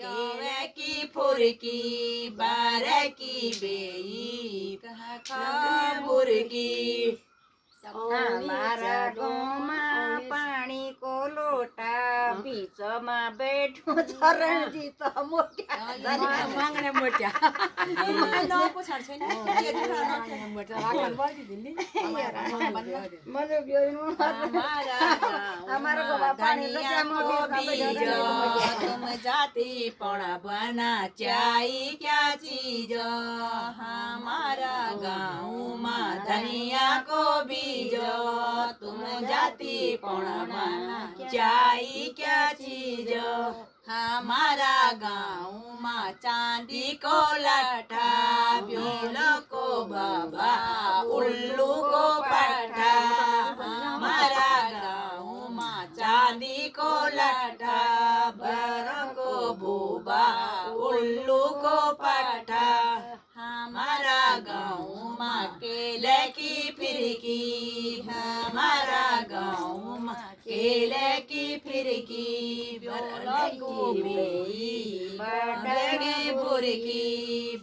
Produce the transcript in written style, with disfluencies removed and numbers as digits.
केले की फुरकी बार की बेई फुरकी મારા ગામમાં પાણી કો લોટા બીચમાં બેઠું ધરણજી તો મોટા માંગણે મોટા तुम जाती पण बना चाई क्या चीज हमारा गाँव में धनिया को बीज तुम जाती पण बना चाई क्या चीज हमारा गाँव में चांदी को लाठा भीलो को बाबा उल्लू को पट्टा हमारा गाँव में चांदी को लाठा भरो को बोबा उल्लू को पट्टा हमारा गाँव में केले की फिरकी हमारा गाँव में केले की फिरकी बुरकी